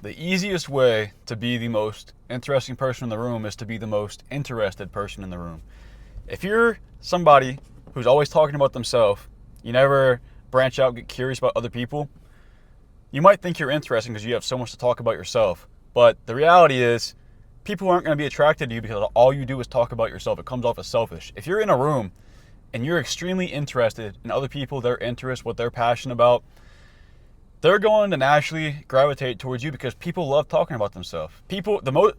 The easiest way to be the most interesting person in the room is to be the most interested person in the room. If you're somebody who's always talking about themselves, you never branch out, get curious about other people, you might think you're interesting because you have so much to talk about yourself. But the reality is, people aren't going to be attracted to you because all you do is talk about yourself. It comes off as selfish. If you're in a room and you're extremely interested in other people, their interests, what they're passionate about, they're going to naturally gravitate towards you because people love talking about themselves. The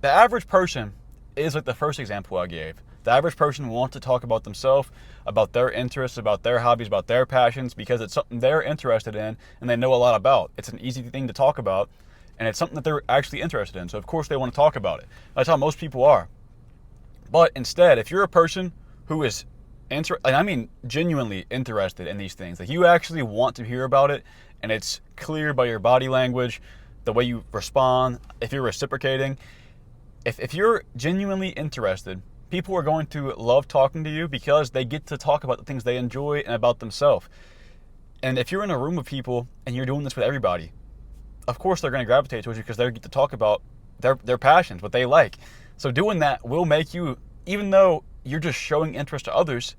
average person is like the first example I gave. The average person wants to talk about themselves, about their interests, about their hobbies, about their passions, because it's something they're interested in and they know a lot about. It's an easy thing to talk about, and it's something that they're actually interested in. So of course they want to talk about it. That's how most people are. But instead, if you're a person who is genuinely interested in these things, like you actually want to hear about it, and it's clear by your body language, the way you respond, if you're reciprocating. If you're genuinely interested, people are going to love talking to you because they get to talk about the things they enjoy and about themselves. And if you're in a room of people and you're doing this with everybody, of course they're going to gravitate towards you because they get to talk about their passions, what they like. So doing that will make you, even though you're just showing interest to others,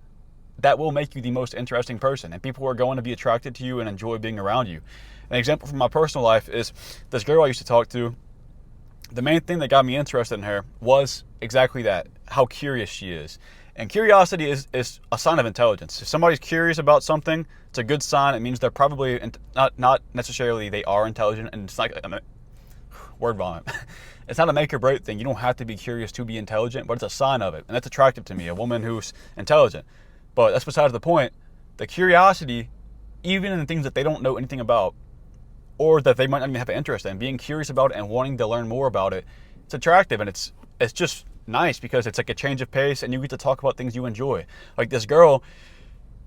that will make you the most interesting person, and people are going to be attracted to you and enjoy being around you. An example from my personal life is this girl I used to talk to. The main thing that got me interested in her was exactly that, how curious she is. And curiosity is a sign of intelligence. If somebody's curious about something, it's a good sign. It means they're probably not necessarily they are intelligent, and it's like word vomit. It's not a make or break thing. You don't have to be curious to be intelligent, but it's a sign of it, and that's attractive to me, a woman who's intelligent. But that's besides the point. The curiosity, even in things that they don't know anything about, or that they might not even have an interest in, being curious about it and wanting to learn more about it, it's attractive, and it's just nice because it's like a change of pace, and you get to talk about things you enjoy. Like this girl,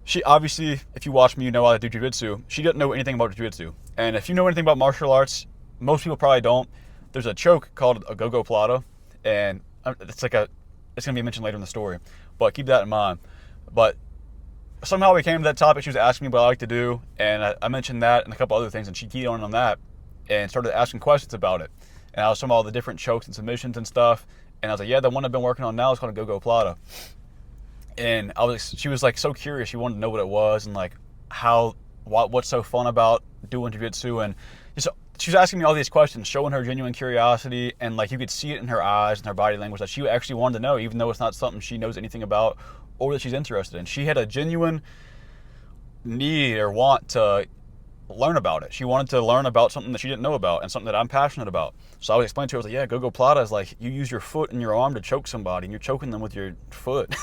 she obviously, if you watch me, you know I do jiu-jitsu. She doesn't know anything about jiu-jitsu. And if you know anything about martial arts, most people probably don't. There's a choke called a go-go plata, and it's going to be mentioned later in the story, but keep that in mind. But somehow we came to that topic. She was asking me what I like to do, and I mentioned that and a couple other things, and she keyed on that and started asking questions about it. And I was talking about all the different chokes and submissions and stuff, and I was like, yeah, the one I've been working on now is called a go-go plata. And she was like so curious. She wanted to know what it was and like what's so fun about doing jiu-jitsu, and just, she was asking me all these questions, showing her genuine curiosity, and like you could see it in her eyes and her body language that she actually wanted to know, even though it's not something she knows anything about or that she's interested in. She had a genuine need or want to learn about it. She wanted to learn about something that she didn't know about and something that I'm passionate about. So I was explaining to her, I was like, yeah, go-go plata is like you use your foot and your arm to choke somebody, and you're choking them with your foot.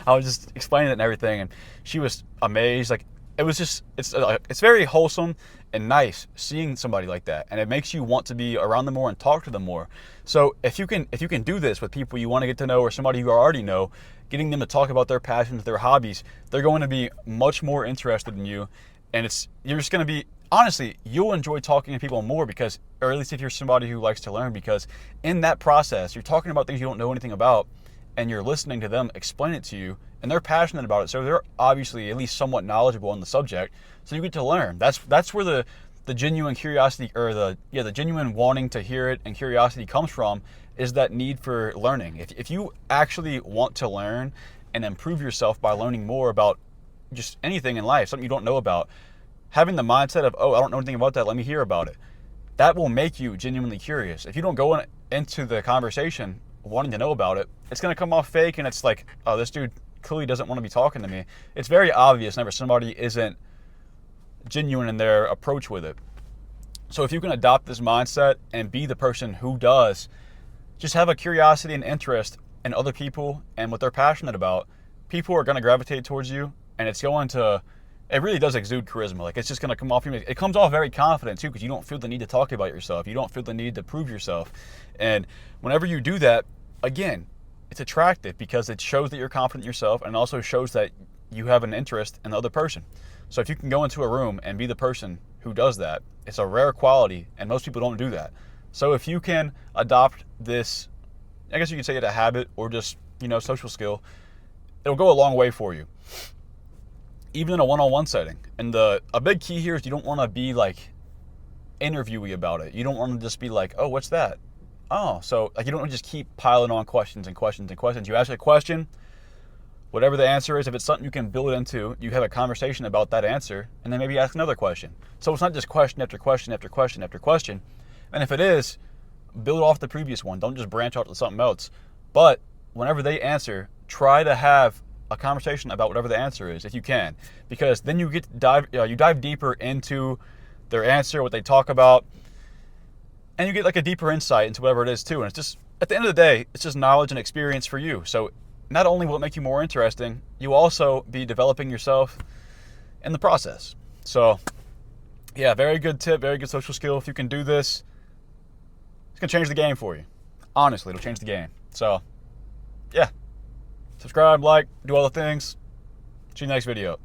I was just explaining it and everything, and she was amazed. Like it's very wholesome and nice seeing somebody like that, and it makes you want to be around them more and talk to them more. So if you can do this with people you want to get to know or somebody you already know, getting them to talk about their passions, their hobbies, they're going to be much more interested in you, and you're just going to be, honestly, you'll enjoy talking to people more because, or at least if you're somebody who likes to learn, because in that process you're talking about things you don't know anything about, and you're listening to them explain it to you, and they're passionate about it, so they're obviously at least somewhat knowledgeable on the subject, so you get to learn. That's where the genuine curiosity, or the genuine wanting to hear it and curiosity comes from, is that need for learning. If you actually want to learn and improve yourself by learning more about just anything in life, something you don't know about, having the mindset of, oh, I don't know anything about that, let me hear about it, that will make you genuinely curious. If you don't go into the conversation wanting to know about it, it's going to come off fake, and it's like, oh, this dude clearly doesn't want to be talking to me. It's very obvious whenever somebody isn't genuine in their approach with it. So if you can adopt this mindset and be the person who does just have a curiosity and interest in other people and what they're passionate about, people are going to gravitate towards you, and it really does exude charisma. Like, it's just going to come off you. It comes off very confident too, because you don't feel the need to talk about yourself. You don't feel the need to prove yourself. And whenever you do that, again, it's attractive because it shows that you're confident in yourself, and also shows that you have an interest in the other person. So if you can go into a room and be the person who does that, it's a rare quality, and most people don't do that. So if you can adopt this, I guess you could say it a habit or just, social skill, it'll go a long way for you, even in a one-on-one setting. And a big key here is you don't want to be like interviewy about it. You don't want to just be like, oh, what's that? Oh, so like you don't want to just keep piling on questions and questions and questions. You ask a question, whatever the answer is, if it's something you can build into, you have a conversation about that answer, and then maybe ask another question. So it's not just question after question after question after question. And if it is, build off the previous one. Don't just branch out to something else. But whenever they answer, try to have a conversation about whatever the answer is, if you can, because then you dive deeper into their answer, what they talk about, and you get like a deeper insight into whatever it is too. And it's just, at the end of the day, it's just knowledge and experience for you. So not only will it make you more interesting, you will also be developing yourself in the process. So yeah, very good tip, very good social skill. If you can do this, it's gonna change the game for you. Honestly, it'll change the game. So yeah, subscribe, like, do all the things. See you next video.